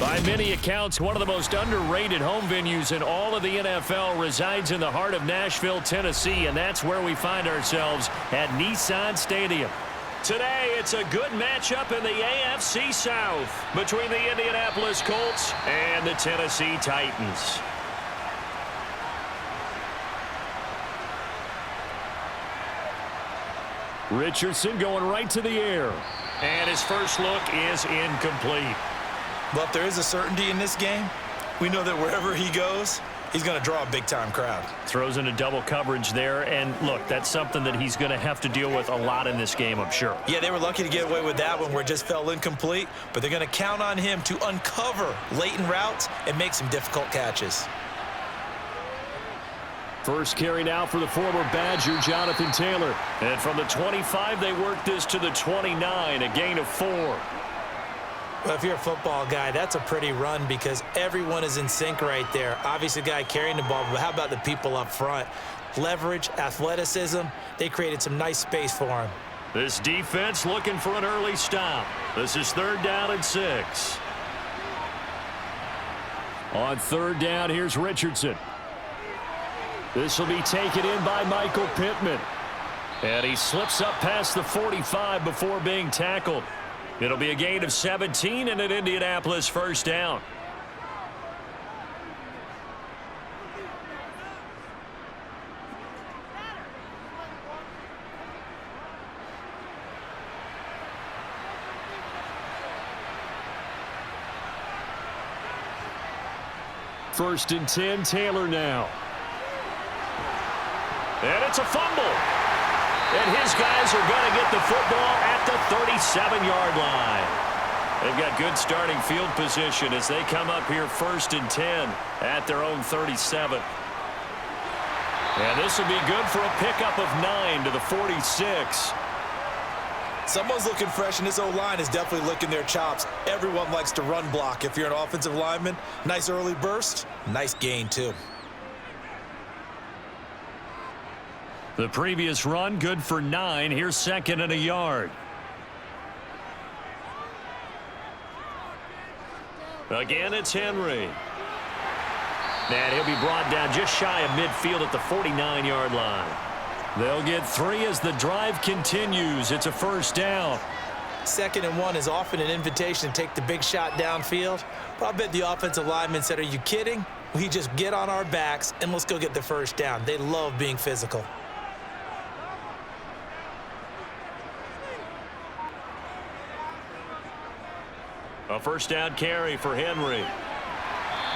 By many accounts, one of the most underrated home venues in all of the NFL resides in the heart of Nashville, Tennessee, and that's where we find ourselves at Nissan Stadium. Today, it's a good matchup in the AFC South between the Indianapolis Colts and the Tennessee Titans. Richardson going right to the air. And his first look is incomplete. But if there is a certainty in this game, we know that wherever he goes, he's going to draw a big-time crowd. Throws into double coverage there, and look, that's something that he's going to have to deal with a lot in this game, I'm sure. Yeah, they were lucky to get away with that one where it just fell incomplete, but they're going to count on him to uncover latent routes and make some difficult catches. First carry now for the former Badger, Jonathan Taylor. And from the 25, they work this to the 29, a gain of 4. Well, if you're a football guy, that's a pretty run because everyone is in sync right there. Obviously, the guy carrying the ball, but how about the people up front? Leverage, athleticism, they created some nice space for him. This defense looking for an early stop. This is 3rd down and 6. On 3rd down, here's Richardson. This will be taken in by Michael Pittman. And he slips up past the 45 before being tackled. It'll be a gain of 17 and an Indianapolis first down. First and 10, Taylor now. And it's a fumble. And his guys are going to get the football at the 37-yard line. They've got good starting field position as they come up here 1st and 10 at their own 37. And this will be good for a pickup of 9 to the 46. Someone's looking fresh, and this O-line is definitely licking their chops. Everyone likes to run block. If you're an offensive lineman, nice early burst, nice gain too. The previous run, good for 9. Here's 2nd and a yard. Again, it's Henry. And he'll be brought down just shy of midfield at the 49-yard line. They'll get 3 as the drive continues. It's a first down. 2nd and 1 is often an invitation to take the big shot downfield. But I bet the offensive lineman said, are you kidding? We just get on our backs and let's go get the first down. They love being physical. A first down carry for Henry.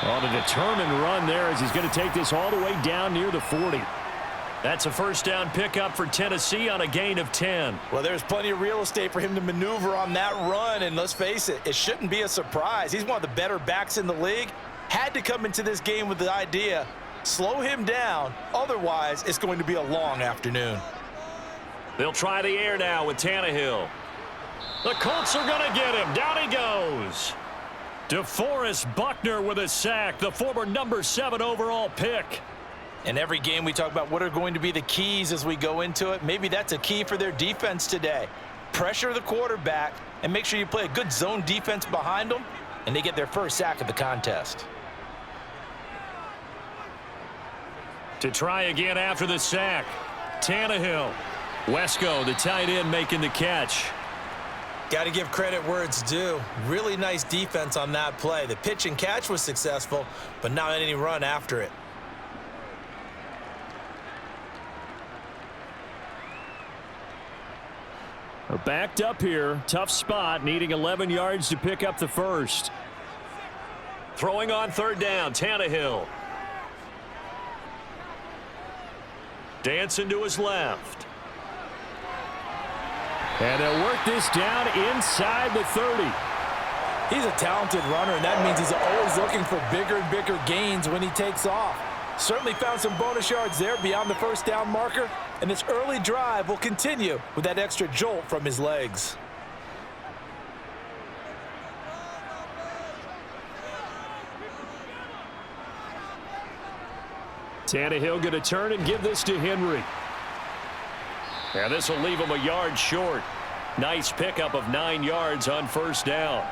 On a determined run there as he's going to take this all the way down near the 40. That's a first down pickup for Tennessee on a gain of 10. Well, there's plenty of real estate for him to maneuver on that run, and let's face it, it shouldn't be a surprise. He's one of the better backs in the league. Had to come into this game with the idea, slow him down, otherwise it's going to be a long afternoon. They'll try the air now with Tannehill. The Colts are going to get him. Down he goes. DeForest Buckner with a sack, the former number 7 overall pick. In every game we talk about what are going to be the keys as we go into it. Maybe that's a key for their defense today. Pressure the quarterback and make sure you play a good zone defense behind them, and they get their first sack of the contest. To try again after the sack, Tannehill. Wesco, the tight end, making the catch. Got to give credit where it's due. Really nice defense on that play. The pitch and catch was successful, but not any run after it. They're backed up here. Tough spot, needing 11 yards to pick up the first. Throwing on 3rd down, Tannehill. Dancing to his left. And they'll work this down inside the 30. He's a talented runner, and that means he's always looking for bigger and bigger gains when he takes off. Certainly found some bonus yards there beyond the first down marker, and this early drive will continue with that extra jolt from his legs. Tannehill going to turn and give this to Henry. And this will leave him a yard short. Nice pickup of 9 yards on first down.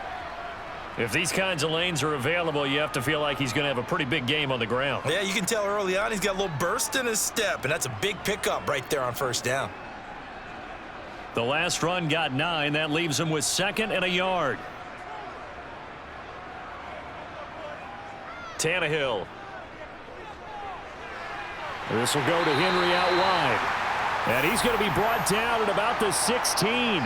If these kinds of lanes are available, you have to feel like he's going to have a pretty big game on the ground. Yeah, you can tell early on he's got a little burst in his step, and that's a big pickup right there on first down. The last run got 9. That leaves him with 2nd and a yard. Tannehill. This will go to Henry out wide. And he's going to be brought down at about the 16.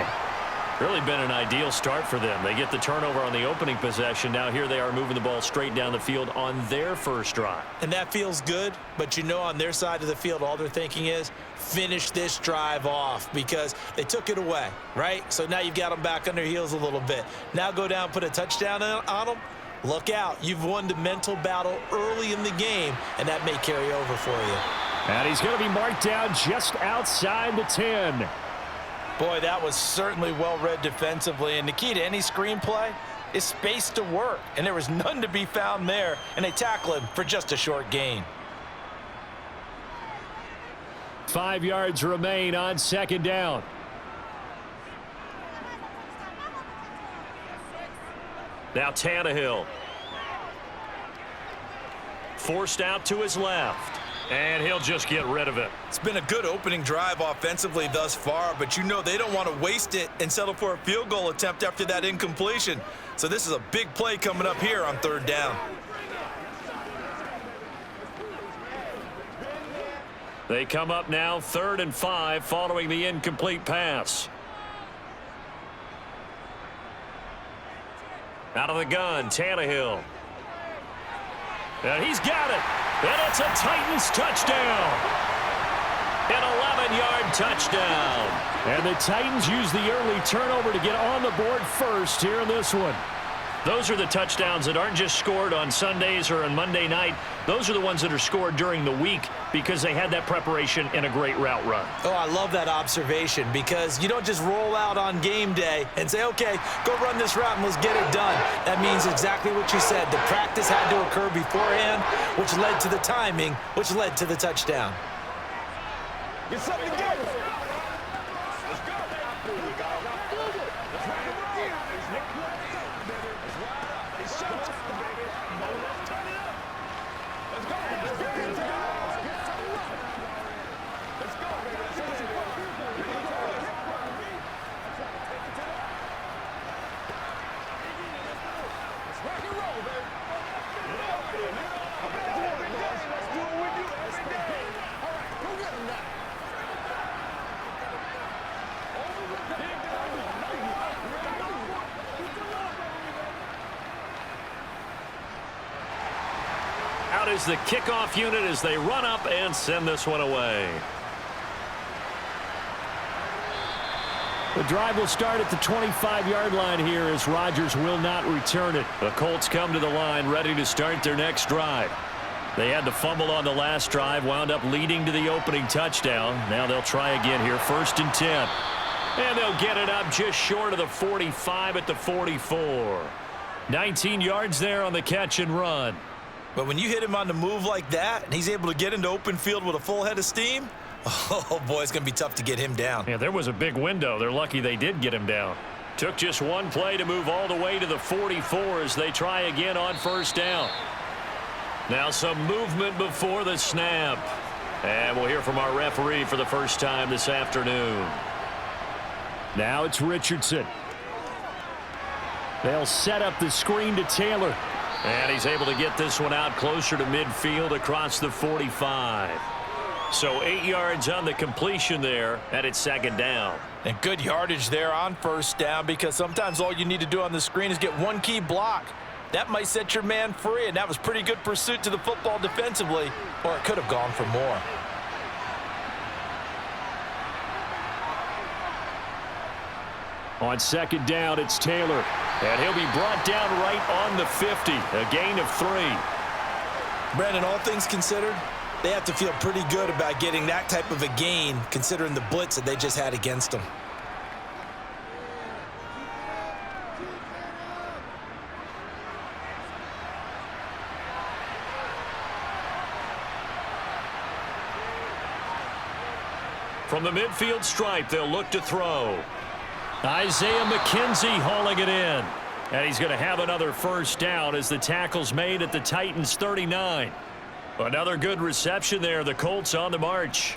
Really been an ideal start for them. They get the turnover on the opening possession. Now here they are moving the ball straight down the field on their first drive. And that feels good, but you know on their side of the field all they're thinking is finish this drive off because they took it away, right? So now you've got them back on their heels a little bit. Now go down, put a touchdown on them. Look out. You've won the mental battle early in the game, and that may carry over for you. And he's going to be marked down just outside the 10. Boy, that was certainly well-read defensively, and the key to any screenplay is space to work, and there was none to be found there, and they tackle him for just a short gain. 5 yards remain on 2nd down. Now Tannehill. Forced out to his left. And he'll just get rid of it. It's been a good opening drive offensively thus far, but you know they don't want to waste it and settle for a field goal attempt after that incompletion. So this is a big play coming up here on 3rd down. They come up now 3rd and 5 following the incomplete pass. Out of the gun, Tannehill. And he's got it. And it's a Titans touchdown. An 11-yard touchdown. And the Titans use the early turnover to get on the board first here in this one. Those are the touchdowns that aren't just scored on Sundays or on Monday night. Those are the ones that are scored during the week because they had that preparation and a great route run. Oh, I love that observation because you don't just roll out on game day and say, okay, go run this route and let's get it done. That means exactly what you said. The practice had to occur beforehand, which led to the timing, which led to the touchdown. Get something together. Out is the kickoff unit as they run up and send this one away. The drive will start at the 25-yard line here as Rodgers will not return it. The Colts come to the line ready to start their next drive. They had the fumble on the last drive, wound up leading to the opening touchdown. Now they'll try again here, 1st and 10. And they'll get it up just short of the 45 at the 44. 19 yards there on the catch and run. But when you hit him on the move like that and he's able to get into open field with a full head of steam, oh, boy, it's going to be tough to get him down. Yeah, there was a big window. They're lucky they did get him down. Took just one play to move all the way to the 44 as they try again on 1st down. Now some movement before the snap. And we'll hear from our referee for the first time this afternoon. Now it's Richardson. They'll set up the screen to Taylor. And he's able to get this one out closer to midfield across the 45. So 8 yards on the completion there, and it's 2nd down. And good yardage there on 1st down because sometimes all you need to do on the screen is get one key block. That might set your man free, and that was pretty good pursuit to the football defensively, or it could have gone for more. On 2nd down, it's Taylor. And he'll be brought down right on the 50. A gain of 3. Brandon, all things considered, they have to feel pretty good about getting that type of a gain considering the blitz that they just had against them. From the midfield stripe, they'll look to throw. Isaiah McKenzie hauling it in. And he's going to have another first down as the tackle's made at the Titans' 39. Another good reception there. The Colts on the march.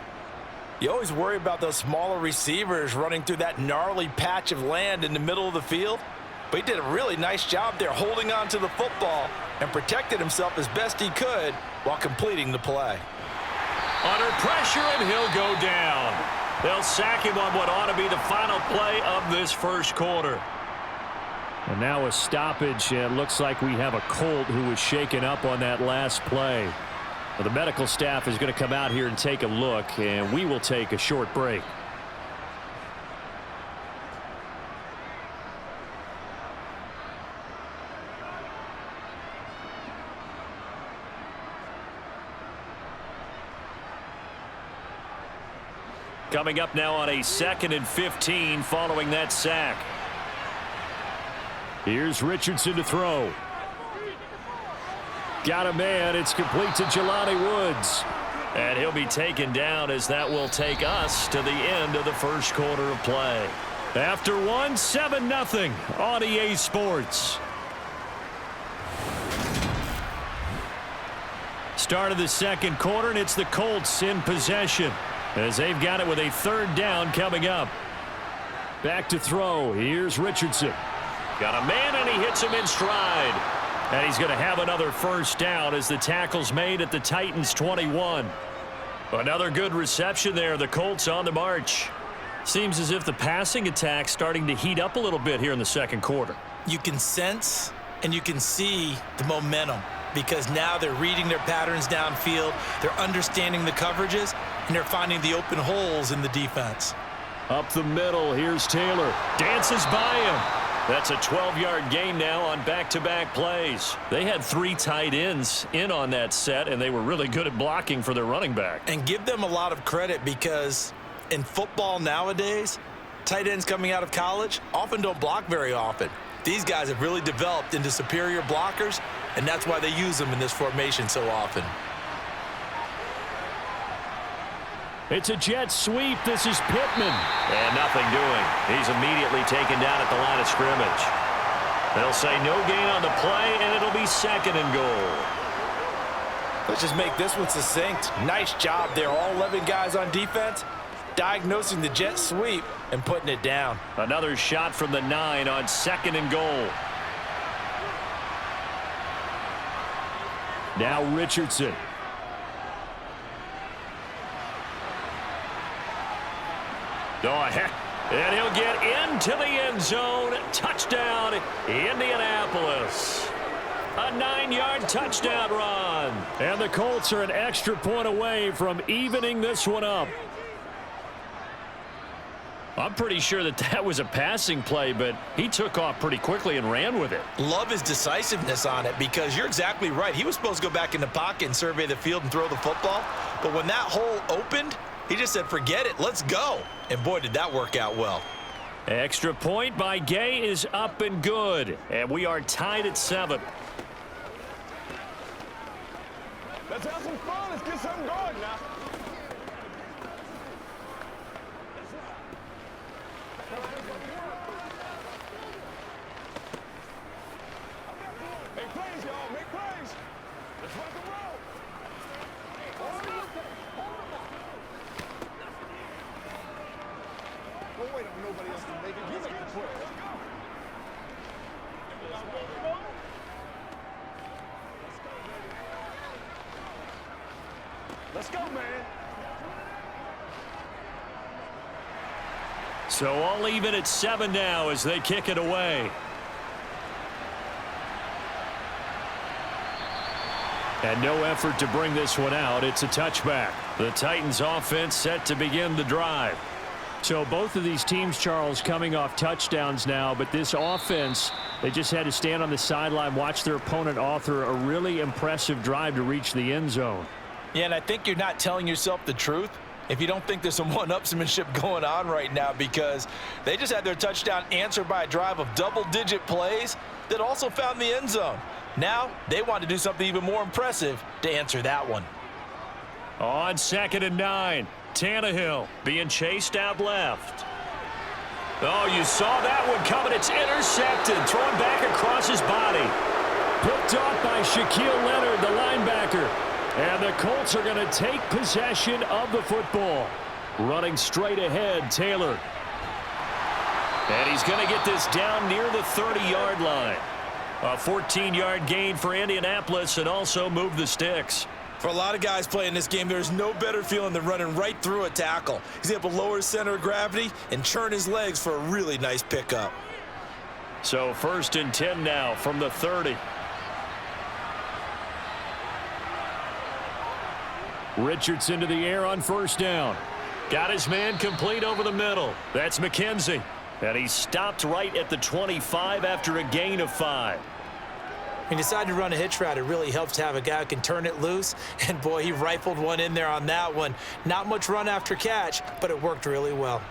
You always worry about those smaller receivers running through that gnarly patch of land in the middle of the field. But he did a really nice job there holding on to the football and protected himself as best he could while completing the play. Under pressure, and he'll go down. They'll sack him on what ought to be the final play of this first quarter. And now a stoppage, and looks like we have a Colt who was shaken up on that last play. Well, the medical staff is going to come out here and take a look, and we will take a short break. Coming up now on a 2nd and 15 following that sack. Here's Richardson to throw. Got a man. It's complete to Jelani Woods. And he'll be taken down as that will take us to the end of the first quarter of play. After one, 7-0 on EA Sports. Start of the second quarter, and it's the Colts in possession as they've got it with a 3rd down coming up. Back to throw. Here's Richardson. Got a man, and he hits him in stride. And he's going to have another first down as the tackle's made at the Titans' 21. Another good reception there. The Colts on the march. Seems as if the passing attack's starting to heat up a little bit here in the second quarter. You can sense and you can see the momentum because now they're reading their patterns downfield, they're understanding the coverages, and they're finding the open holes in the defense. Up the middle, here's Taylor. Dances by him. That's a 12-yard gain now on back-to-back plays. They had 3 tight ends in on that set, and they were really good at blocking for their running back. And give them a lot of credit because in football nowadays, tight ends coming out of college often don't block very often. These guys have really developed into superior blockers, and that's why they use them in this formation so often. It's a jet sweep. This is Pittman. And nothing doing. He's immediately taken down at the line of scrimmage. They'll say no gain on the play, and it'll be 2nd and goal. Let's just make this one succinct. Nice job there. All 11 guys on defense diagnosing the jet sweep and putting it down. Another shot from the 9 on 2nd and goal. Now Richardson. Oh, heck. And he'll get into the end zone. Touchdown, Indianapolis. A 9-yard touchdown run. And the Colts are an extra point away from evening this one up. I'm pretty sure that was a passing play, but he took off pretty quickly and ran with it. Love his decisiveness on it because you're exactly right. He was supposed to go back in the pocket and survey the field and throw the football. But when that hole opened, he just said, forget it, let's go. And boy, did that work out well. Extra point by Gay is up and good. And we are tied at 7. Let's have some fun. Let's get something going now. Make plays, y'all. Make plays. Let's rock and roll. Don't wait on nobody else to make it. You make the play. Let's go, man. So all even at 7 now as they kick it away. And no effort to bring this one out. It's a touchback. The Titans offense set to begin the drive. So both of these teams, Charles, coming off touchdowns now, but this offense, they just had to stand on the sideline, watch their opponent author a really impressive drive to reach the end zone. Yeah, and I think you're not telling yourself the truth if you don't think there's some one-upsmanship going on right now because they just had their touchdown answered by a drive of double-digit plays that also found the end zone. Now they want to do something even more impressive to answer that one. On 2nd and 9, Tannehill being chased out left. Oh, you saw that one coming. It's intercepted. Thrown back across his body. Picked off by Shaquille Leonard, the linebacker. And the Colts are going to take possession of the football. Running straight ahead, Taylor. And he's going to get this down near the 30-yard line. A 14-yard gain for Indianapolis and also move the sticks. For a lot of guys playing this game, there's no better feeling than running right through a tackle. He's able to lower his center of gravity and churn his legs for a really nice pickup. So 1st and 10 now from the 30. Richardson to the air on 1st down. Got his man complete over the middle. That's McKenzie. And he stopped right at the 25 after a gain of 5. He decided to run a hitch route. It really helps to have a guy who can turn it loose. And, boy, he rifled one in there on that one. Not much run after catch, but it worked really well.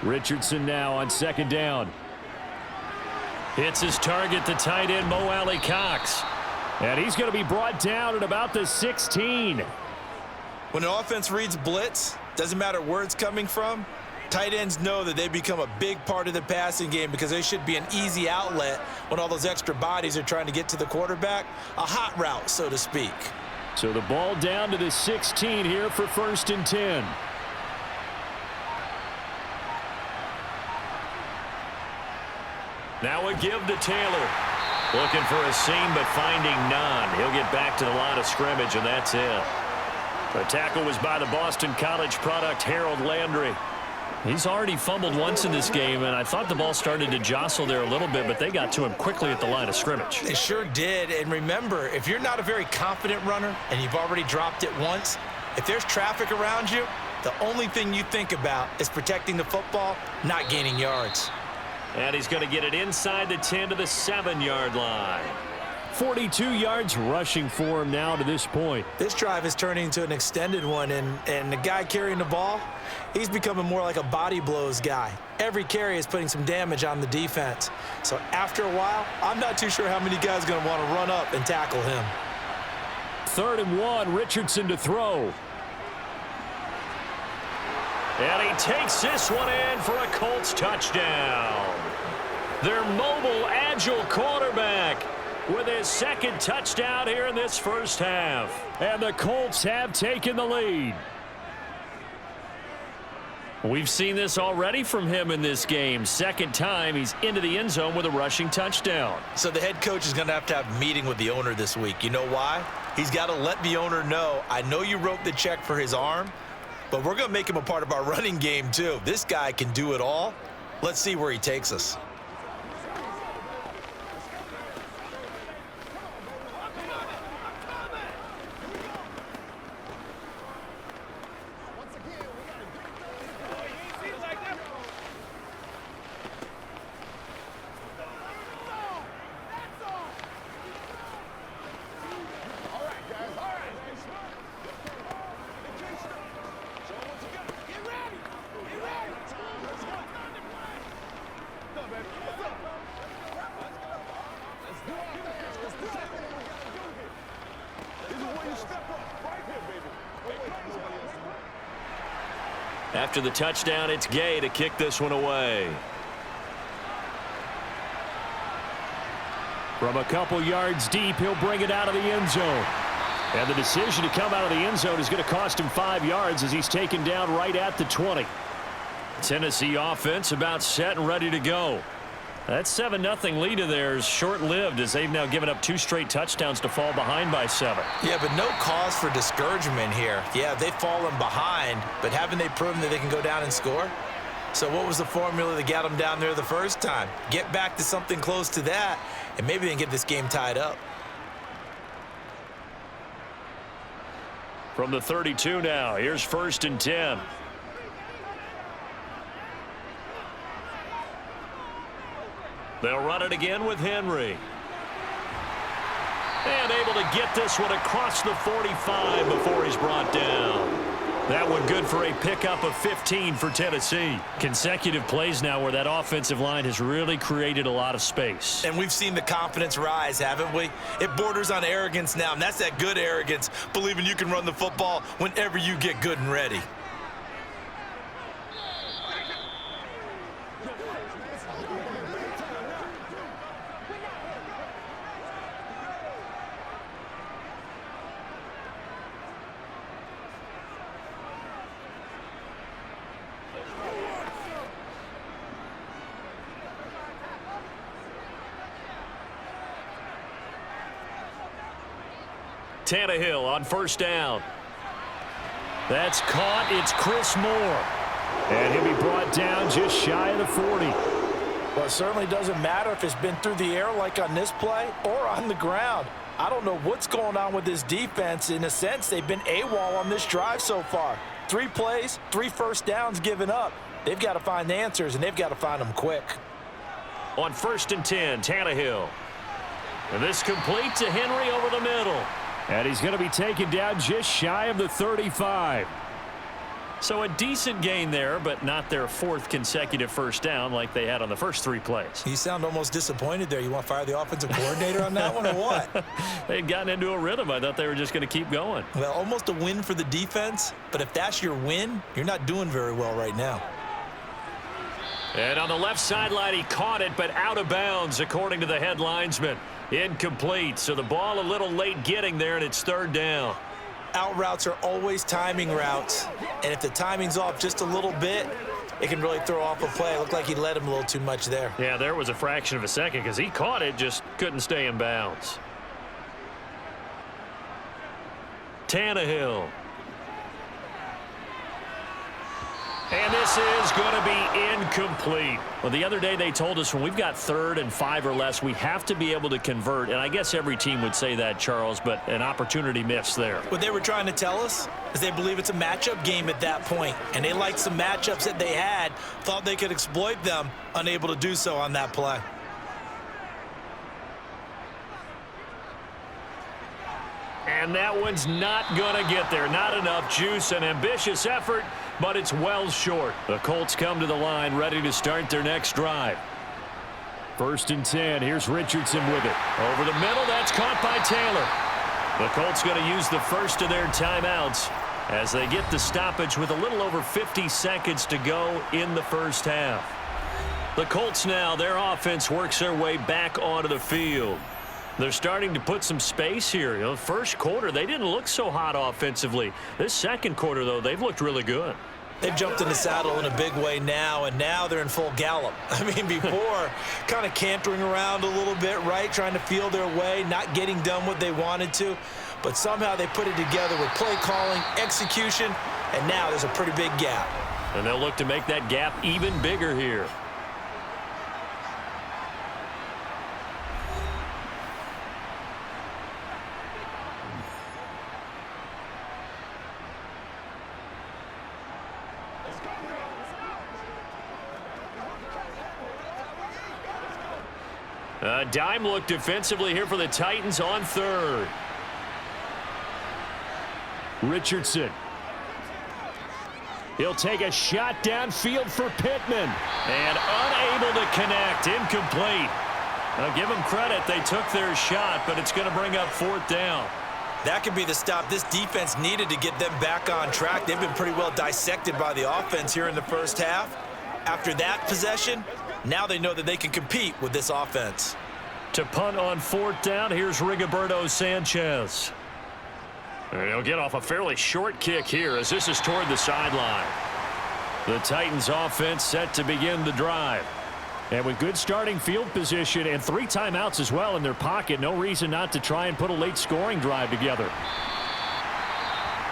Richardson now on 2nd down. Hits his target, the tight end, Mo Alley Cox. And he's going to be brought down at about the 16. When an offense reads blitz, doesn't matter where it's coming from, tight ends know that they become a big part of the passing game because they should be an easy outlet when all those extra bodies are trying to get to the quarterback. A hot route, so to speak. So the ball down to the 16 here for 1st and 10. Now a give to Taylor. Looking for a seam, but finding none. He'll get back to the line of scrimmage, and that's it. The tackle was by the Boston College product, Harold Landry. He's already fumbled once in this game, and I thought the ball started to jostle there a little bit, but they got to him quickly at the line of scrimmage. They sure did, and remember, if you're not a very confident runner and you've already dropped it once, if there's traffic around you, the only thing you think about is protecting the football, not gaining yards. And he's going to get it inside the 10 to the 7-yard line. 42 yards rushing for him now to this point. This drive is turning into an extended one, and the guy carrying the ball, he's becoming more like a body blows guy. Every carry is putting some damage on the defense. So after a while, I'm not too sure how many guys are going to want to run up and tackle him. 3rd and 1, Richardson to throw. And he takes this one in for a Colts touchdown. Their mobile, agile quarterback with his 2nd touchdown here in this first half. And the Colts have taken the lead. We've seen this already from him in this game. 2nd time he's into the end zone with a rushing touchdown. So the head coach is going to have a meeting with the owner this week. You know why? He's got to let the owner know, I know you wrote the check for his arm, but we're going to make him a part of our running game too. This guy can do it all. Let's see where he takes us. After the touchdown, it's Gay to kick this one away. From a couple yards deep, he'll bring it out of the end zone. And the decision to come out of the end zone is going to cost him 5 yards as he's taken down right at the 20. Tennessee offense about set and ready to go. That 7-0 lead of theirs short-lived as they've now given up 2 straight touchdowns to fall behind by 7. Yeah, but no cause for discouragement here. Yeah, they've fallen behind, but haven't they proven that they can go down and score? So what was the formula that got them down there the first time? Get back to something close to that, and maybe they can get this game tied up. From the 32 now, here's 1st and 10. They'll run it again with Henry. And able to get this one across the 45 before he's brought down. That one good for a pickup of 15 for Tennessee. Consecutive plays now where that offensive line has really created a lot of space. And we've seen the confidence rise, haven't we? It borders on arrogance now, and that's that good arrogance, believing you can run the football whenever you get good and ready. Tannehill on first down. That's caught. It's Chris Moore. And he'll be brought down just shy of the 40. Well, it certainly doesn't matter if it's been through the air like on this play or on the ground. I don't know what's going on with this defense. In a sense, they've been AWOL on this drive so far. 3 plays, 3 first downs given up. They've got to find the answers, and they've got to find them quick. On 1st and 10, Tannehill. And this complete to Henry over the middle. And he's going to be taken down just shy of the 35. So a decent gain there, but not their 4th consecutive first down like they had on the first 3 plays. You sound almost disappointed there. You want to fire the offensive coordinator on that one or what? They had gotten into a rhythm. I thought they were just going to keep going. Well, almost a win for the defense, but if that's your win, you're not doing very well right now. And on the left sideline, he caught it, but out of bounds, according to the head linesman. Incomplete, so the ball a little late getting there, and it's 3rd down. Out routes are always timing routes, and if the timing's off just a little bit, it can really throw off a play. It looked like he led him a little too much there. Yeah, there was a fraction of a second because he caught it, just couldn't stay in bounds. Tannehill. And this is going to be incomplete. Well, the other day they told us when we've got 3rd and 5 or less, we have to be able to convert. And I guess every team would say that, Charles, but an opportunity missed there. What they were trying to tell us is they believe it's a matchup game at that point. And they liked some matchups that they had, thought they could exploit them, unable to do so on that play. And that one's not going to get there. Not enough juice. An ambitious effort, but it's well short. The Colts come to the line ready to start their next drive. 1st and 10. Here's Richardson with it. Over the middle. That's caught by Taylor. The Colts going to use the first of their timeouts as they get the stoppage with a little over 50 seconds to go in the first half. The Colts now, their offense works their way back onto the field. They're starting to put some space here. You know, first quarter, they didn't look so hot offensively. This second quarter, though, they've looked really good. They've jumped in the saddle in a big way now, and now they're in full gallop. I mean, before, kind of cantering around a little bit, right, trying to feel their way, not getting done what they wanted to. But somehow they put it together with play calling, execution, and now there's a pretty big gap. And they'll look to make that gap even bigger here. Dime look defensively here for the Titans on 3rd. Richardson. He'll take a shot downfield for Pittman. And unable to connect. Incomplete. Now give them credit. They took their shot, but it's going to bring up 4th down. That could be the stop this defense needed to get them back on track. They've been pretty well dissected by the offense here in the first half. After that possession, now they know that they can compete with this offense. To punt on 4th down, here's Rigoberto Sanchez. And he'll get off a fairly short kick here as this is toward the sideline. The Titans offense set to begin the drive. And with good starting field position and 3 timeouts as well in their pocket, no reason not to try and put a late scoring drive together.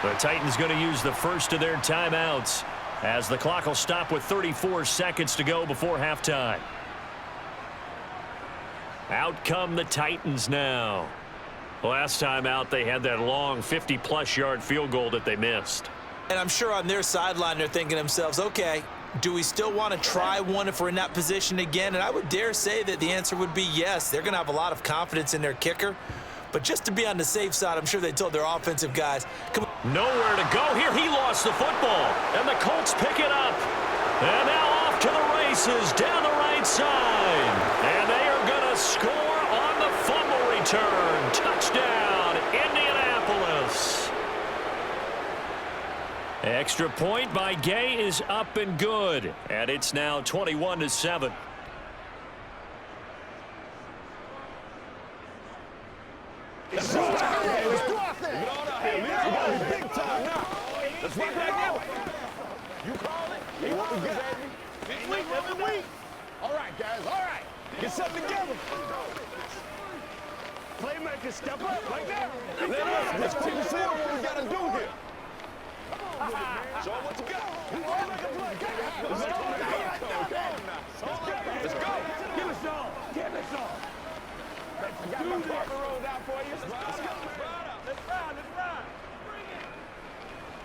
The Titans going to use the first of their timeouts as the clock will stop with 34 seconds to go before halftime. Out come the Titans now. Last time out, they had that long 50-plus yard field goal that they missed. And I'm sure on their sideline they're thinking to themselves, okay, do we still want to try one if we're in that position again? And I would dare say that the answer would be yes. They're going to have a lot of confidence in their kicker. But just to be on the safe side, I'm sure they told their offensive guys, come on. Nowhere to go here. He lost the football. And the Colts pick it up. And now off to the races down the right side. And they are going to score on the fumble return. Touchdown, Indianapolis. Extra point by Gay is up and good. And it's now 21-7. Let's go out there. Big time now. Let's rock that out. You call it. Hey, what we got? Every week. All right, guys. All right. Get something together. Playmaker, step up right now. Let's see what we got to do here. Show what you got. Let's go. Give us all. Give us all. I got my partner rolled out for you. Let's ride. Bring it.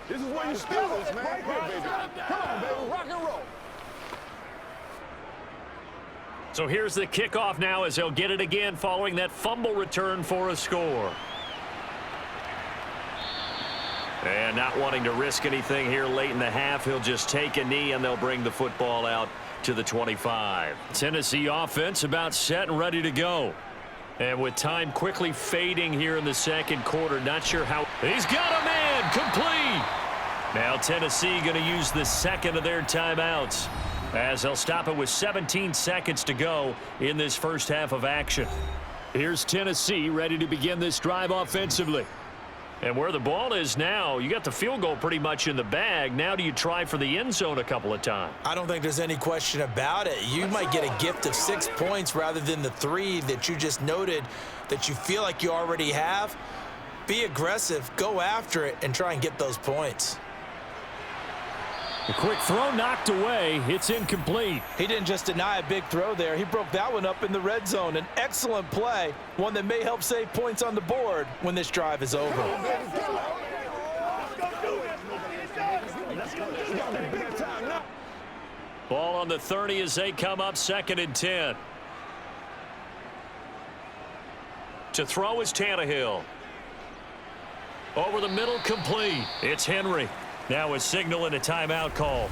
This is where you steal this, man. Right here, baby. Come on, baby. Rock and roll. So here's the kickoff now as they'll get it again following that fumble return for a score. And not wanting to risk anything here late in the half, he'll just take a knee and they'll bring the football out to the 25. Tennessee offense about set and ready to go. And with time quickly fading here in the second quarter, not sure how. He's got a man complete. Now Tennessee going to use the second of their timeouts as they'll stop it with 17 seconds to go in this first half of action. Here's Tennessee ready to begin this drive offensively. And where the ball is now, you got the field goal pretty much in the bag. Now do you try for the end zone a couple of times? I don't think there's any question about it. You might get a gift of 6 points rather than the 3 that you just noted that you feel like you already have. Be aggressive, go after it, and try and get those points. A quick throw knocked away. It's incomplete. He didn't just deny a big throw there. He broke that one up in the red zone. An excellent play, one that may help save points on the board when this drive is over. Ball on the 30 as they come up 2nd and 10. To throw is Tannehill. Over the middle, complete. It's Henry. Now a signal and a timeout call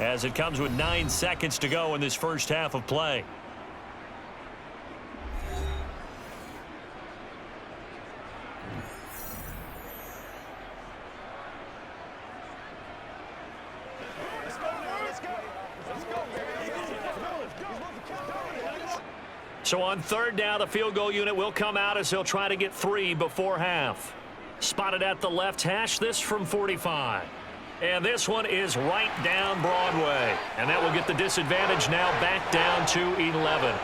as it comes with 9 seconds to go in this first half of play. So on 3rd down, the field goal unit will come out as they'll try to get 3 before half. Spotted at the left hash, this from 45. And this one is right down Broadway. And that will get the disadvantage now back down to 11.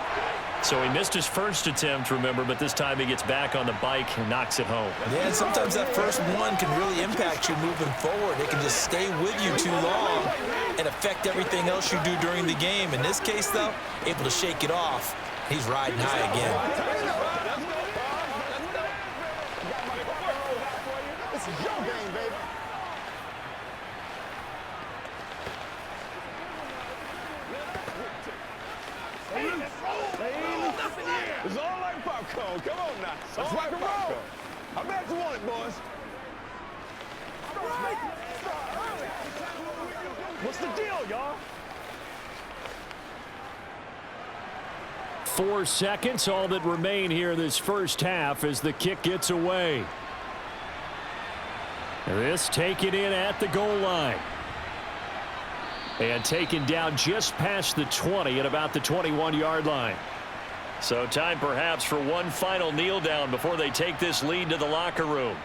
So he missed his first attempt, remember, but this time he gets back on the bike and knocks it home. Yeah, and sometimes that first one can really impact you moving forward. It can just stay with you too long and affect everything else you do during the game. In this case, though, able to shake it off. He's riding high again. This is your game, baby. It's all like popcorn. Come on now. Let's rock and roll. How bad you want it, boys? What's the deal, y'all? 4 seconds, all that remain here this first half as the kick gets away. This taken in at the goal line. And taken down just past the 20 at about the 21-yard line. So time perhaps for one final kneel down before they take this lead to the locker room.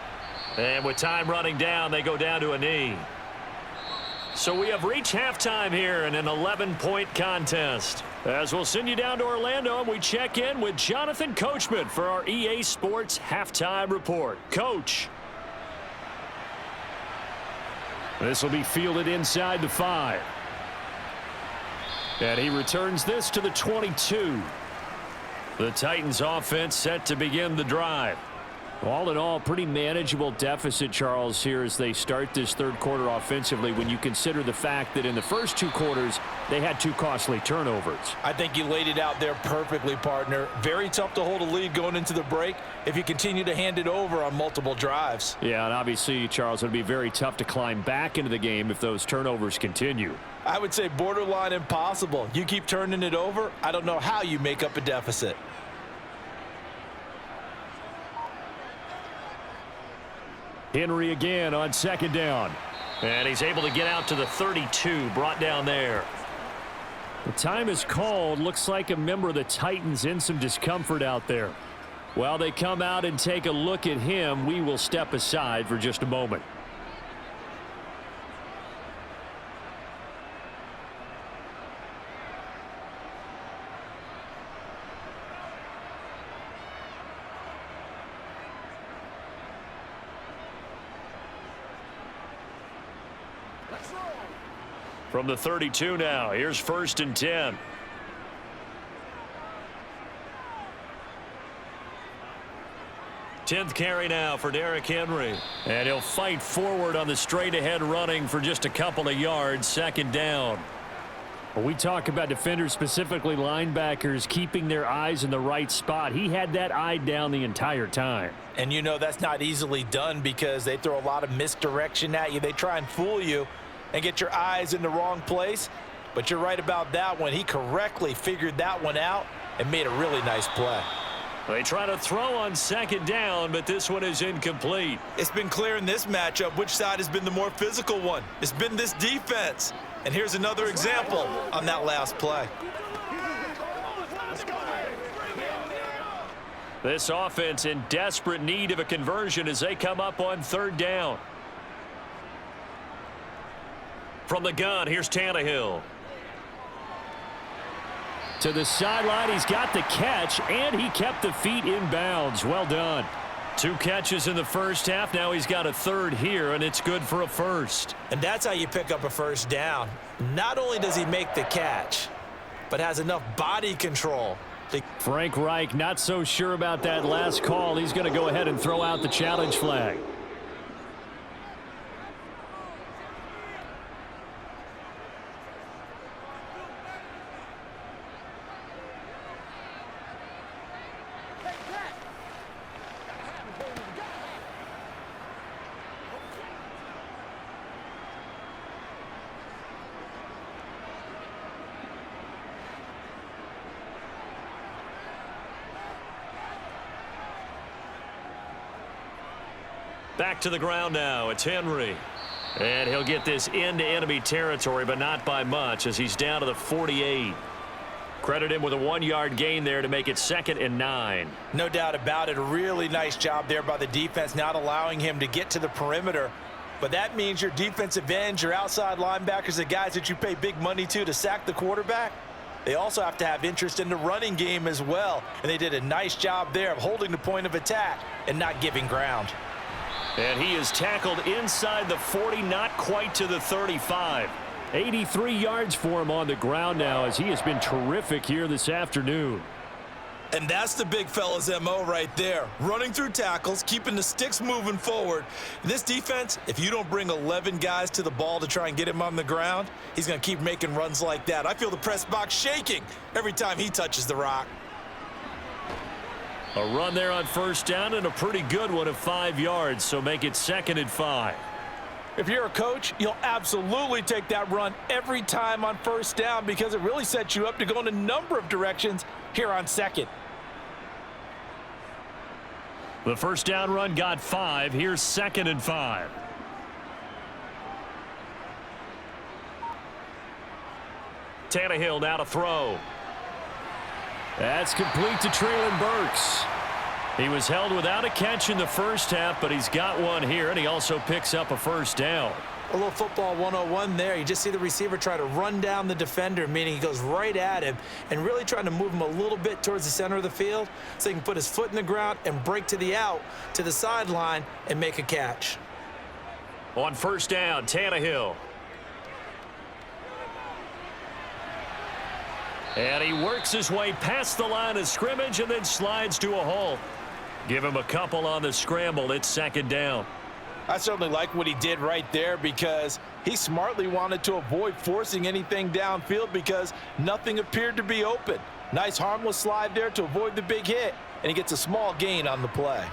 And with time running down, they go down to a knee. So we have reached halftime here in an 11-point contest. As we'll send you down to Orlando, and we check in with Jonathan Coachman for our EA Sports Halftime Report. Coach. This will be fielded inside the 5. And he returns this to the 22. The Titans offense set to begin the drive. All in all, pretty manageable deficit, Charles, here as they start this third quarter offensively when you consider the fact that in the first 2 quarters, they had 2 costly turnovers. I think you laid it out there perfectly, partner. Very tough to hold a lead going into the break if you continue to hand it over on multiple drives. Yeah, and obviously, Charles, it would be very tough to climb back into the game if those turnovers continue. I would say borderline impossible. You keep turning it over, I don't know how you make up a deficit. Henry again on second down. And he's able to get out to the 32, brought down there. The time is called. Looks like a member of the Titans in some discomfort out there. While they come out and take a look at him, we will step aside for just a moment. From the 32 now, here's 1st and 10. Tenth carry now for Derrick Henry. And he'll fight forward on the straight-ahead running for just a couple of yards, 2nd down. When we talk about defenders, specifically linebackers, keeping their eyes in the right spot, he had that eye down the entire time. And you know that's not easily done because they throw a lot of misdirection at you. They try and fool you and get your eyes in the wrong place. But you're right about that one. He correctly figured that one out and made a really nice play. They try to throw on 2nd down, but this one is incomplete. It's been clear in this matchup which side has been the more physical one. It's been this defense. And here's another example on that last play. This offense in desperate need of a conversion as they come up on 3rd down. From the gun, here's Tannehill. To the sideline, he's got the catch, and he kept the feet in bounds. Well done. 2 catches in the first half. Now he's got a 3rd here, and it's good for a 1st. And that's how you pick up a 1st down. Not only does he make the catch, but has enough body control. Frank Reich not so sure about that last call. He's going to go ahead and throw out the challenge flag. Back to the ground now. It's Henry. And he'll get this into enemy territory, but not by much as he's down to the 48. Credit him with a 1-yard gain there to make it 2nd and 9. No doubt about it. A really nice job there by the defense, not allowing him to get to the perimeter. But that means your defensive ends, your outside linebackers, the guys that you pay big money to sack the quarterback, they also have to have interest in the running game as well. And they did a nice job there of holding the point of attack and not giving ground. And he is tackled inside the 40, not quite to the 35. 83 yards for him on the ground now as he has been terrific here this afternoon. And that's the big fella's MO right there. Running through tackles, keeping the sticks moving forward. This defense, if you don't bring 11 guys to the ball to try and get him on the ground, he's going to keep making runs like that. I feel the press box shaking every time he touches the rock. A run there on 1st down and a pretty good one of 5 yards, so make it 2nd and 5. If you're a coach, you'll absolutely take that run every time on 1st down because it really sets you up to go in a number of directions here on 2nd. The 1st down run got 5. Here's 2nd and 5. Tannehill now to throw. That's complete to Treylon Burks. He was held without a catch in the first half, but he's got one here, and he also picks up a 1st down. A little football 101 there. You just see the receiver try to run down the defender, meaning he goes right at him and really trying to move him a little bit towards the center of the field so he can put his foot in the ground and break to the out, to the sideline, and make a catch. On 1st down, Tannehill. And he works his way past the line of scrimmage and then slides to a halt. Give him a couple on the scramble. It's second down. I certainly like what he did right there because he smartly wanted to avoid forcing anything downfield because nothing appeared to be open. Nice harmless slide there to avoid the big hit, and he gets a small gain on the play.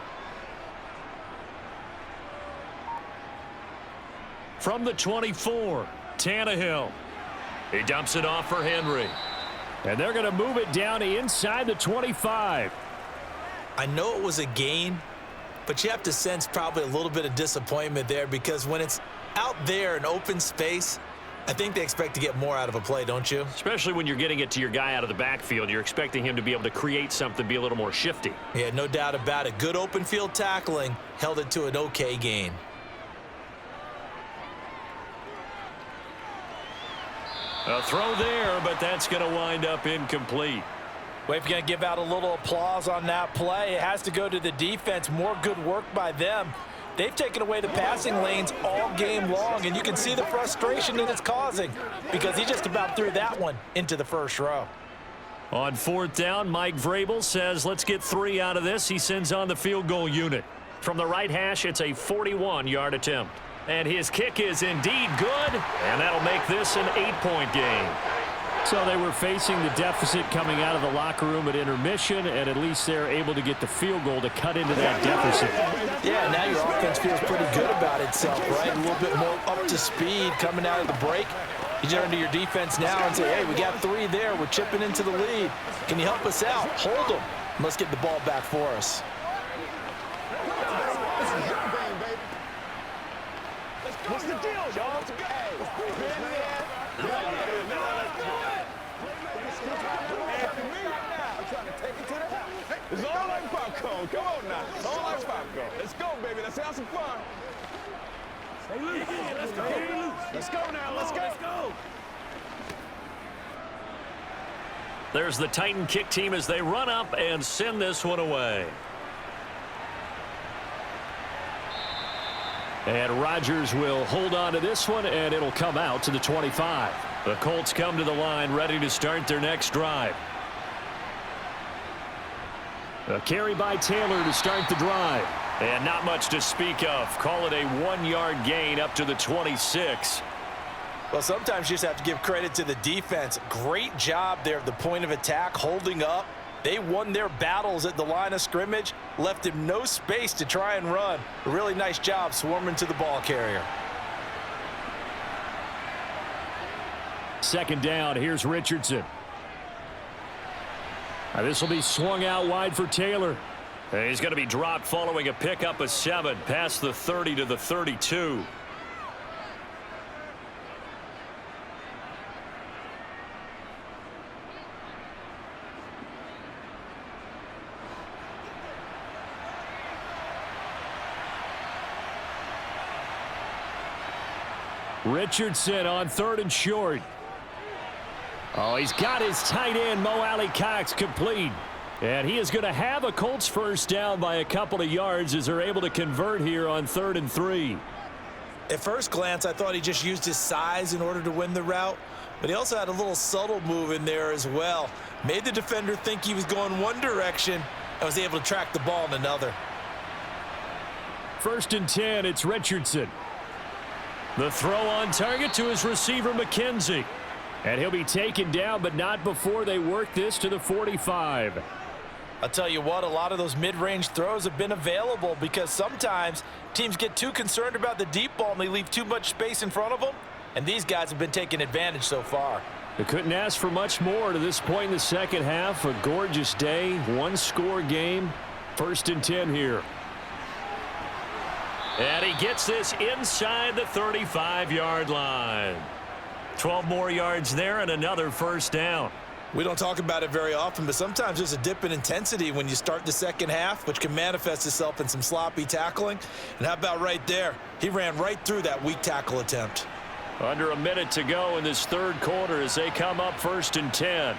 From the 24, Tannehill. He dumps it off for Henry. And they're going to move it down inside the 25. I know it was a gain, but you have to sense probably a little bit of disappointment there because when it's out there in open space, I think they expect to get more out of a play, don't you? Especially when you're getting it to your guy out of the backfield. You're expecting him to be able to create something, be a little more shifty. Yeah, no doubt about it. Good open field tackling held it to an okay gain. A throw there, but that's going to wind up incomplete. Well, if you're going to give out a little applause on that play, it has to go to the defense. More good work by them. They've taken away the passing lanes all game long, and you can see the frustration that it's causing because he just about threw that one into the first row. On fourth down, Mike Vrabel says, let's get 3 out of this. He sends on the field goal unit. From the right hash, it's a 41-yard attempt. And his kick is indeed good, and that'll make this an 8-point game. So they were facing the deficit coming out of the locker room at intermission, and at least they're able to get the field goal to cut into that deficit. Yeah, now your offense feels pretty good about itself, right? A little bit more up to speed coming out of the break. You turn to your defense now and say, hey, we got 3 there. We're chipping into the lead. Can you help us out? Hold them. Let's get the ball back for us. What's the deal, y'all? It's all like popcorn. Come on now. It's all like popcorn. Let's go, baby. Let's have some fun. Stay loose. Let's go. Let's go now. Let's go. Let's go. There's the Titan kick team as they run up and send this one away. And Rodgers will hold on to this one, and it'll come out to the 25. The Colts come to the line ready to start their next drive. A carry by Taylor to start the drive. And not much to speak of. Call it a 1-yard gain up to the 26. Well, sometimes you just have to give credit to the defense. Great job there at the point of attack, holding up. They won their battles at the line of scrimmage, left him no space to try and run. A really nice job swarming to the ball carrier. Second down, here's Richardson. Now this will be swung out wide for Taylor. And he's going to be dropped following a pickup of 7 past the 30 to the 32. Richardson on 3rd and short. Oh, he's got his tight end, Mo Alley Cox, complete. And he is going to have a Colts first down by a couple of yards as they're able to convert here on 3rd and 3. At first glance, I thought he just used his size in order to win the route, but he also had a little subtle move in there as well. Made the defender think he was going one direction and was able to track the ball in another. 1st and 10, it's Richardson. The throw on target to his receiver, McKenzie. And he'll be taken down, but not before they work this to the 45. I'll tell you what, a lot of those mid-range throws have been available because sometimes teams get too concerned about the deep ball and they leave too much space in front of them, and these guys have been taking advantage so far. They couldn't ask for much more to this point in the second half. A gorgeous day, 1-score game. 1st and 10 here. And he gets this inside the 35-yard line. 12 more yards there and another first down. We don't talk about it very often, but sometimes there's a dip in intensity when you start the second half, which can manifest itself in some sloppy tackling. And how about right there? He ran right through that weak tackle attempt. Under a minute to go in this 3rd quarter as they come up 1st and 10.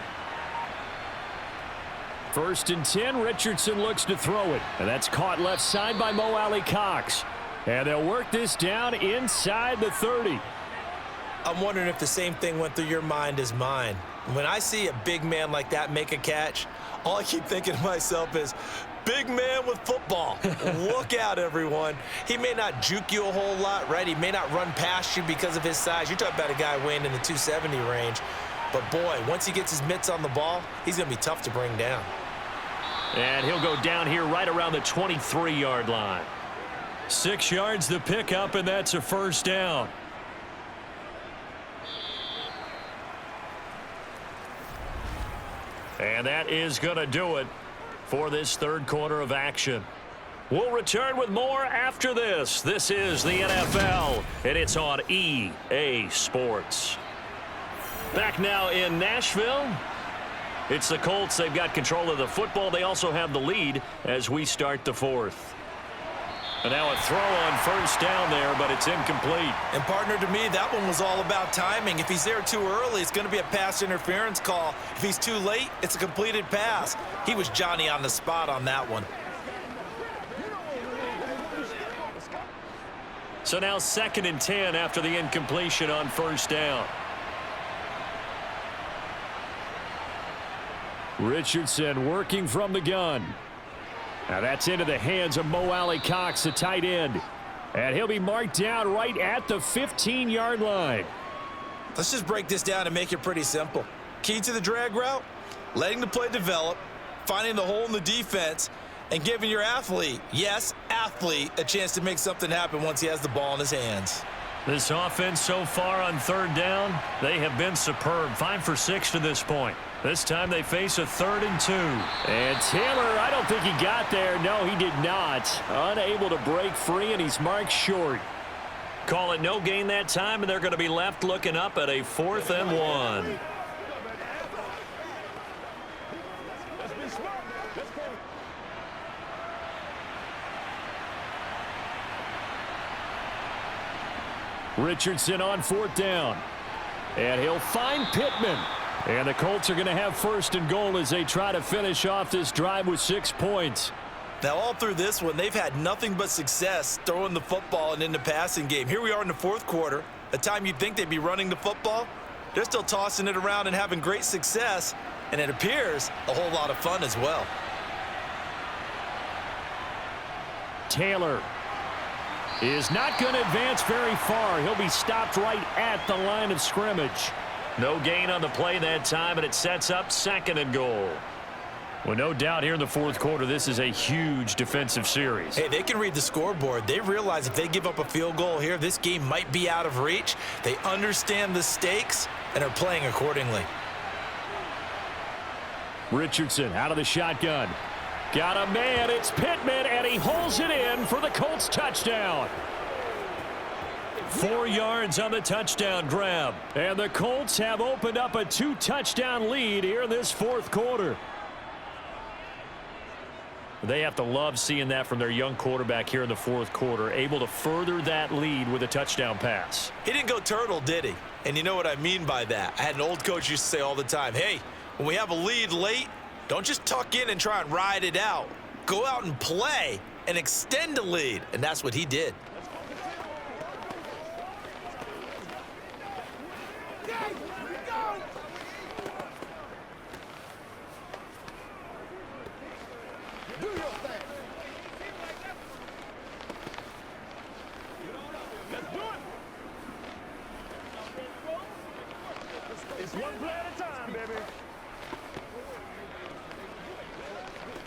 1st and 10, Richardson looks to throw it. And that's caught left side by Mo Alley Cox. And they'll work this down inside the 30. I'm wondering if the same thing went through your mind as mine. When I see a big man like that make a catch, all I keep thinking to myself is, big man with football. Look out, everyone. He may not juke you a whole lot, right? He may not run past you because of his size. You're talking about a guy weighing in the 270 range. But, boy, once he gets his mitts on the ball, he's going to be tough to bring down. And he'll go down here right around the 23-yard line. 6 yards the pickup, and that's a first down. And that is going to do it for this third quarter of action. We'll return with more after this. This is the NFL, and it's on EA Sports. Back now in Nashville. It's the Colts. They've got control of the football. They also have the lead as we start the fourth. And now a throw on first down there, but it's incomplete. And, partner, to me, that one was all about timing. If he's there too early, it's going to be a pass interference call. If he's too late, it's a completed pass. He was Johnny on the spot on that one. So now 2nd and 10 after the incompletion on first down. Richardson working from the gun. Now that's into the hands of Mo Alley-Cox, the tight end. And he'll be marked down right at the 15-yard line. Let's just break this down and make it pretty simple. Key to the drag route, letting the play develop, finding the hole in the defense, and giving your athlete, yes, athlete, a chance to make something happen once he has the ball in his hands. This offense so far on third down, they have been superb. 5 for 6 to this point. This time they face a 3rd and 2. And Taylor, I don't think he got there. No, he did not. Unable to break free, and he's marked short. Call it no gain that time, and they're going to be left looking up at a 4th and 1. Richardson on 4th down. And he'll find Pittman. And the Colts are going to have 1st and goal as they try to finish off this drive with 6 points. Now, all through this one, they've had nothing but success throwing the football and in the passing game. Here we are in the 4th quarter. The time you'd think they'd be running the football, they're still tossing it around and having great success. And it appears a whole lot of fun as well. Taylor is not going to advance very far. He'll be stopped right at the line of scrimmage. No gain on the play that time, and it sets up 2nd and goal. Well, no doubt here in the 4th quarter, this is a huge defensive series. Hey, they can read the scoreboard. They realize if they give up a field goal here, this game might be out of reach. They understand the stakes and are playing accordingly. Richardson out of the shotgun. Got a man. It's Pittman, and he holds it in for the Colts touchdown. 4 yards on the touchdown grab. And the Colts have opened up a 2-touchdown lead here in this 4th quarter. They have to love seeing that from their young quarterback here in the 4th quarter, able to further that lead with a touchdown pass. He didn't go turtle, did he? And you know what I mean by that. I had an old coach used to say all the time, hey, when we have a lead late, don't just tuck in and try and ride it out. Go out and play and extend the lead. And that's what he did. It's one play at a time, baby.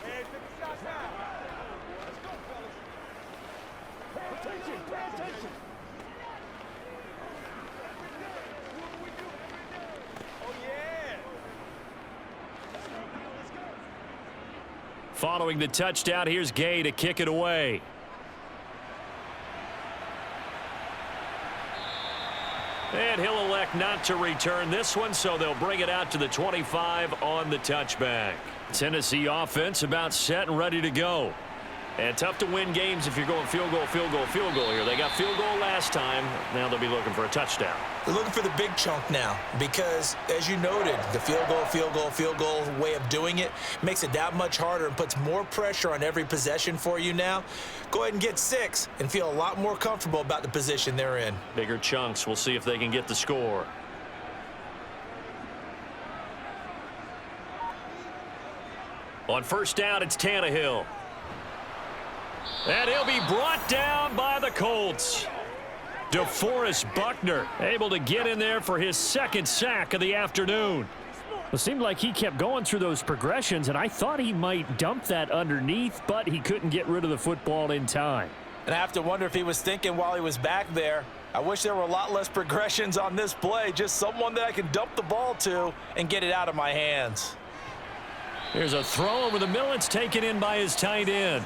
Hey, 50 shots now. Let's go, fellas. Pay attention, pay attention. Oh, yeah. Let's go. Following the touchdown, here's Gay to kick it away. And he'll elect not to return this one, so they'll bring it out to the 25 on the touchback. Tennessee offense about set and ready to go. And tough to win games if you're going field goal, field goal, field goal here. They got field goal last time. Now they'll be looking for a touchdown. They're looking for the big chunk now because, as you noted, the field goal, field goal, field goal way of doing it makes it that much harder and puts more pressure on every possession for you now. Go ahead and get 6 and feel a lot more comfortable about the position they're in. Bigger chunks. We'll see if they can get the score. On first down, it's Tannehill. And he'll be brought down by the Colts. DeForest Buckner able to get in there for his second sack of the afternoon. It seemed like he kept going through those progressions, and I thought he might dump that underneath, but he couldn't get rid of the football in time. And I have to wonder if he was thinking while he was back there, I wish there were a lot less progressions on this play, just someone that I can dump the ball to and get it out of my hands. Here's a throw over the middle. It's taken in by his tight end.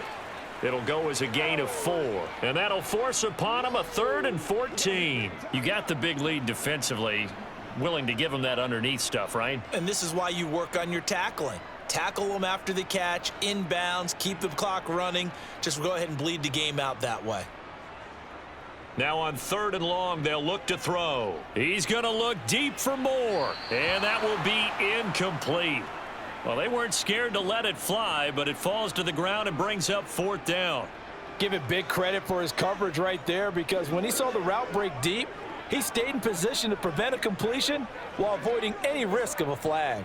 It'll go as a gain of 4, and that'll force upon him a 3rd and 14. You got the big lead defensively. Willing to give him that underneath stuff, right? And this is why you work on your tackling. Tackle them after the catch, inbounds, keep the clock running. Just go ahead and bleed the game out that way. Now on 3rd and long, they'll look to throw. He's going to look deep for more, and that will be incomplete. Well, they weren't scared to let it fly, but it falls to the ground and brings up 4th down. Give it big credit for his coverage right there, because when he saw the route break deep, he stayed in position to prevent a completion while avoiding any risk of a flag.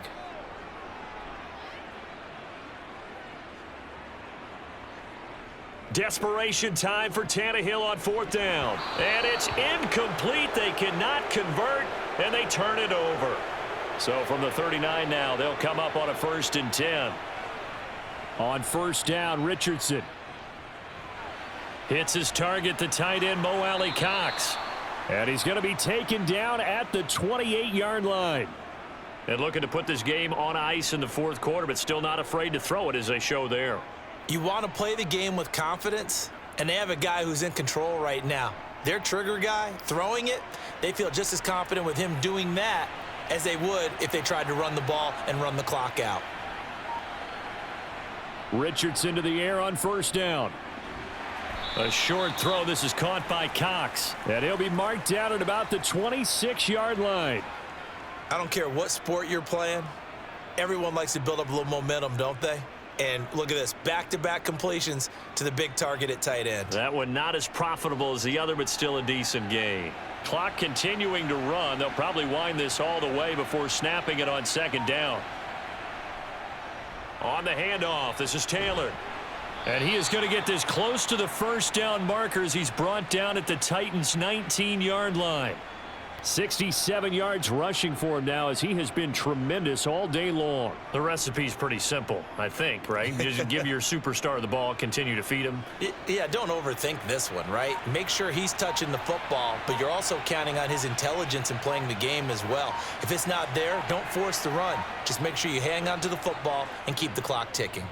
Desperation time for Tannehill on 4th down. And it's incomplete. They cannot convert, and they turn it over. So from the 39 now, they'll come up on a 1st and 10. On 1st down, Richardson hits his target, the tight end, Mo Alley Cox. And he's going to be taken down at the 28-yard line. And looking to put this game on ice in the 4th quarter, but still not afraid to throw it as they show there. You want to play the game with confidence, and they have a guy who's in control right now. Their trigger guy, throwing it, they feel just as confident with him doing that as they would if they tried to run the ball and run the clock out. Richardson to the air on 1st down. A short throw. This is caught by Cox. And he'll be marked down at about the 26-yard line. I don't care what sport you're playing. Everyone likes to build up a little momentum, don't they? And look at this, back-to-back completions to the big target at tight end. That one not as profitable as the other, but still a decent gain. Clock continuing to run. They'll probably wind this all the way before snapping it on 2nd down. On the handoff, this is Taylor. And he is going to get this close to the 1st down markers. He's brought down at the Titans' 19-yard line. 67 yards rushing for him now, as he has been tremendous all day long. The recipe's pretty simple, I think, right? Just give your superstar the ball, continue to feed him. Yeah, don't overthink this one, right? Make sure he's touching the football, but you're also counting on his intelligence in playing the game as well. If it's not there, don't force the run. Just make sure you hang on to the football and keep the clock ticking.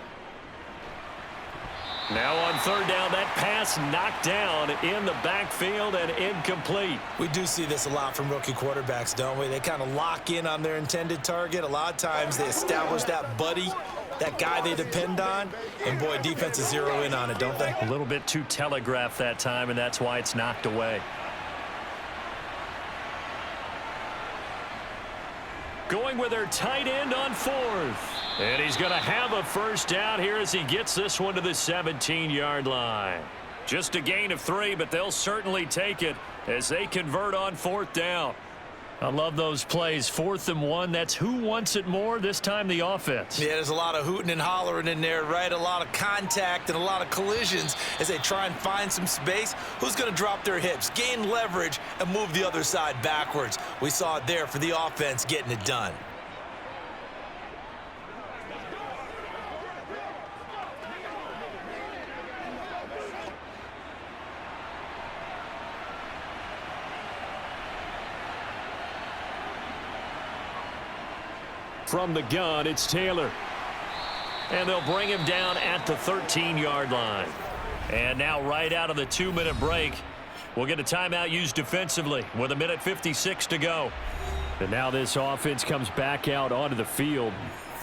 Now on 3rd down, that pass knocked down in the backfield and incomplete. We do see this a lot from rookie quarterbacks, don't we? They kind of lock in on their intended target. A lot of times they establish that buddy, that guy they depend on, and boy, defenses zero in on it, don't they? A little bit too telegraphed that time, and that's why it's knocked away. Going with their tight end on 4th. And he's going to have a 1st down here as he gets this one to the 17-yard line. Just a gain of 3, but they'll certainly take it as they convert on 4th down. I love those plays. 4th and 1, that's who wants it more, this time the offense. Yeah, there's a lot of hooting and hollering in there, right? A lot of contact and a lot of collisions as they try and find some space. Who's going to drop their hips, gain leverage, and move the other side backwards? We saw it there for the offense getting it done. From the gun, it's Taylor. And they'll bring him down at the 13-yard line. And now right out of the 2-minute break, we'll get a timeout used defensively with 1:56 to go. And now this offense comes back out onto the field.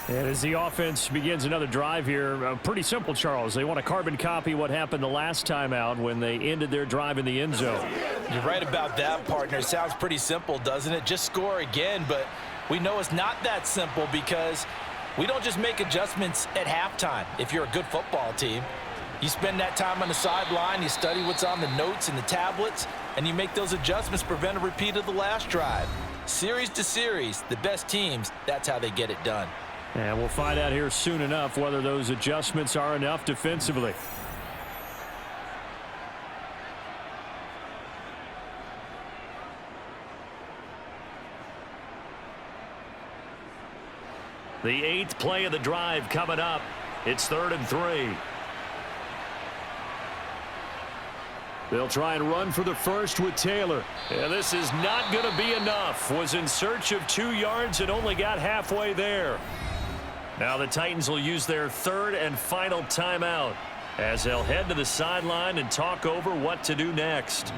And as the offense begins another drive here, pretty simple, Charles. They want to carbon copy what happened the last time out when they ended their drive in the end zone. You're right about that, partner. It sounds pretty simple, doesn't it? Just score again, but we know it's not that simple because we don't just make adjustments at halftime. If you're a good football team, you spend that time on the sideline, you study what's on the notes and the tablets, and you make those adjustments, prevent a repeat of the last drive. Series to series, the best teams, that's how they get it done. And we'll find out here soon enough whether those adjustments are enough defensively. The 8th play of the drive coming up. It's 3rd and 3. They'll try and run for the first with Taylor. Yeah, this is not going to be enough. Was in search of 2 yards and only got halfway there. Now the Titans will use their 3rd and final timeout as they'll head to the sideline and talk over what to do next.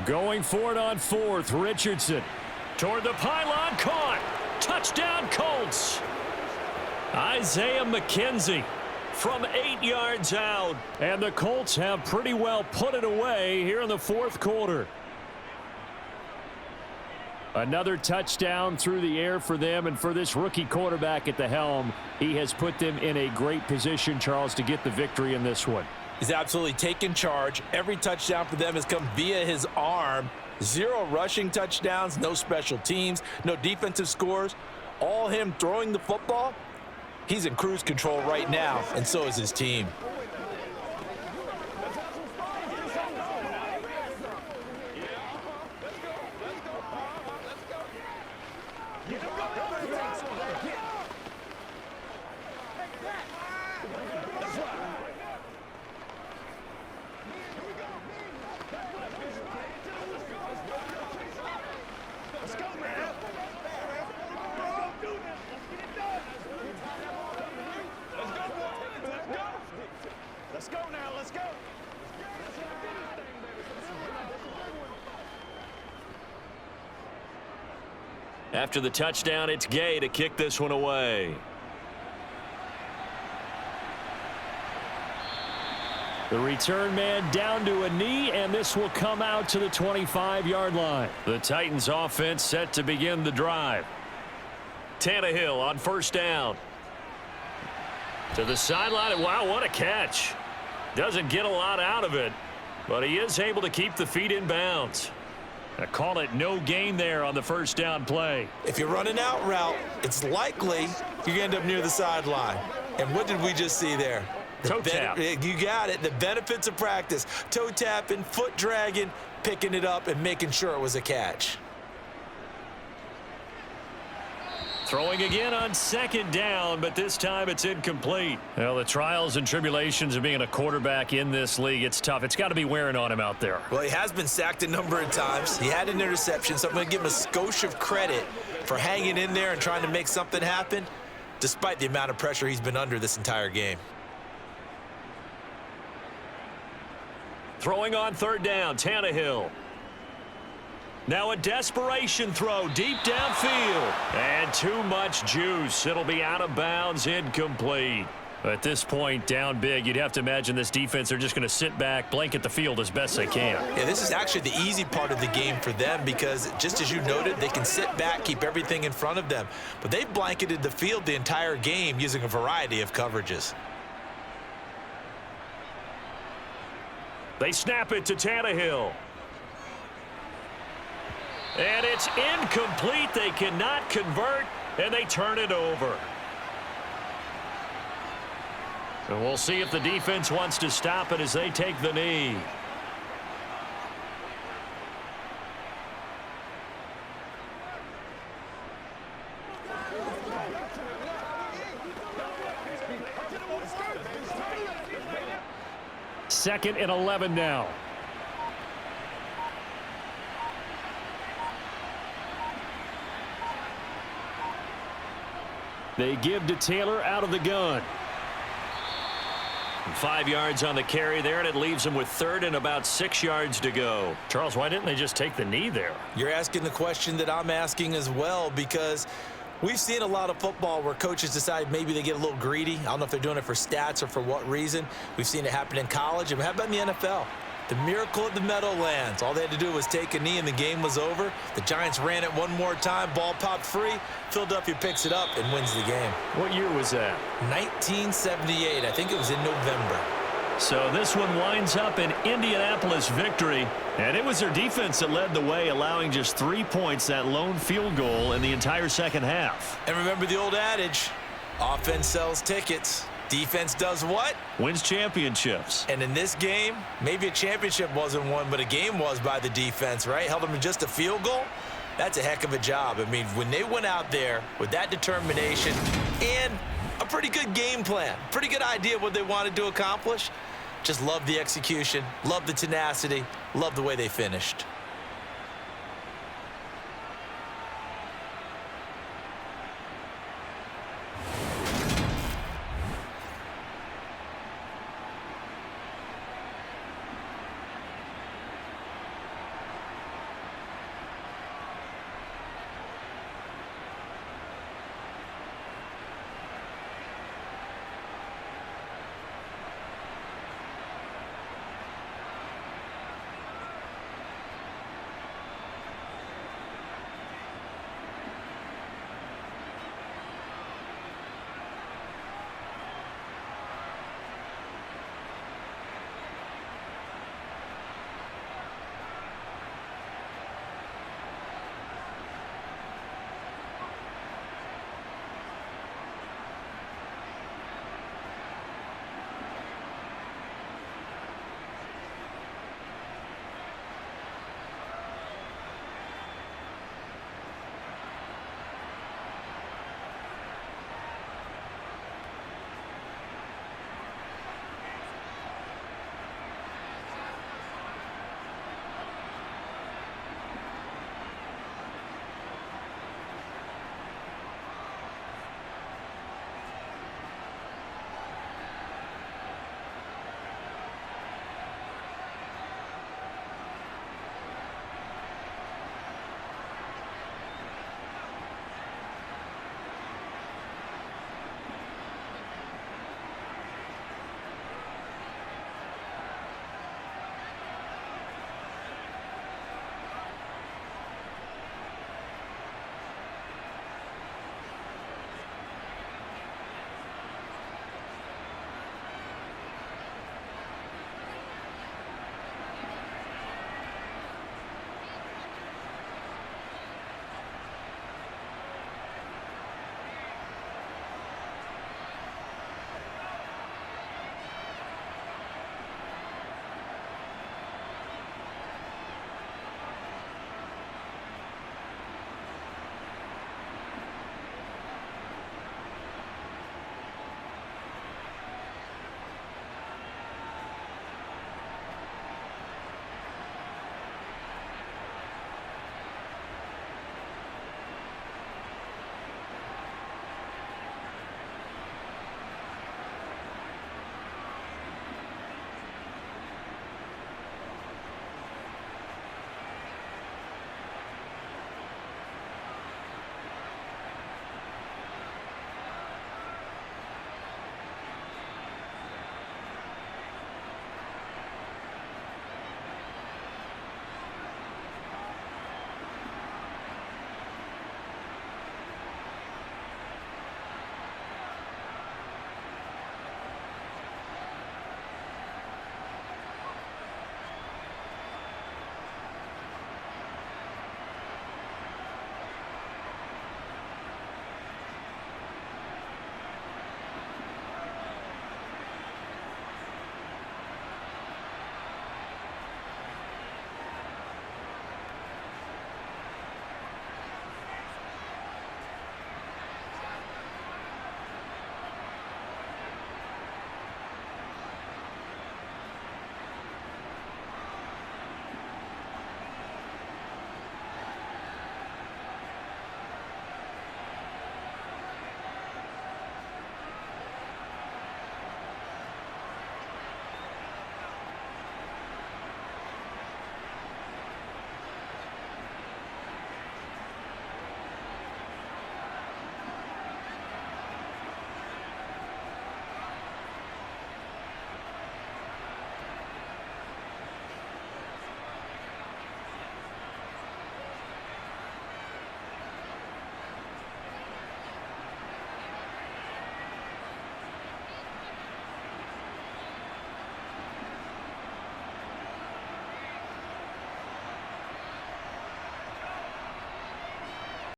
Going for it on 4th, Richardson. Toward the pylon, caught. Touchdown, Colts. Isaiah McKenzie from 8 yards out. And the Colts have pretty well put it away here in the 4th quarter. Another touchdown through the air for them, and for this rookie quarterback at the helm, he has put them in a great position, Charles, to get the victory in this one. He's absolutely taken charge. Every touchdown for them has come via his arm. 0 rushing touchdowns, no special teams, no defensive scores. All him throwing the football. He's in cruise control right now, and so is his team. After the touchdown, it's Gay to kick this one away. The return man down to a knee, and this will come out to the 25-yard line. The Titans offense set to begin the drive. Tannehill on 1st down. To the sideline. Wow, what a catch. Doesn't get a lot out of it, but he is able to keep the feet in bounds. I call it no gain there on the 1st down play. If you're running out route, it's likely you're going to end up near the sideline. And what did we just see there? Toe tap. You got it. The benefits of practice. Toe tapping, foot dragging, picking it up, and making sure it was a catch. Throwing again on 2nd down, but this time it's incomplete. Well, the trials and tribulations of being a quarterback in this league, it's tough. It's got to be wearing on him out there. Well, he has been sacked a number of times. He had an interception, so I'm going to give him a skosh of credit for hanging in there and trying to make something happen, despite the amount of pressure he's been under this entire game. Throwing on 3rd down, Tannehill. Now a desperation throw deep downfield. And too much juice. It'll be out of bounds, incomplete. At this point, down big, you'd have to imagine this defense are just going to sit back, blanket the field as best they can. Yeah, this is actually the easy part of the game for them because, just as you noted, they can sit back, keep everything in front of them. But they've blanketed the field the entire game using a variety of coverages. They snap it to Tannehill. And it's incomplete. They cannot convert, and they turn it over. And we'll see if the defense wants to stop it as they take the knee. Second and 11 now. They give to Taylor out of the gun. 5 yards on the carry there, and it leaves them with 3rd and about 6 yards to go. Charles, why didn't they just take the knee there? You're asking the question that I'm asking as well, because we've seen a lot of football where coaches decide maybe they get a little greedy. I don't know if they're doing it for stats or for what reason. We've seen it happen in college. And how about in the NFL? The miracle of the Meadowlands. All they had to do was take a knee and the game was over. The Giants ran it one more time. Ball popped free. Philadelphia picks it up and wins the game. What year was that? 1978. I think it was in November. So this one winds up an Indianapolis victory. And it was their defense that led the way, allowing just 3 points, that lone field goal in the entire second half. And remember the old adage, offense sells tickets. Defense does what? Wins championships. And in this game, maybe a championship wasn't won, but a game was by the defense, right? Held them to just a field goal. That's a heck of a job. I mean, when they went out there with that determination and a pretty good game plan, pretty good idea what they wanted to accomplish, just love the execution, love the tenacity, love the way they finished.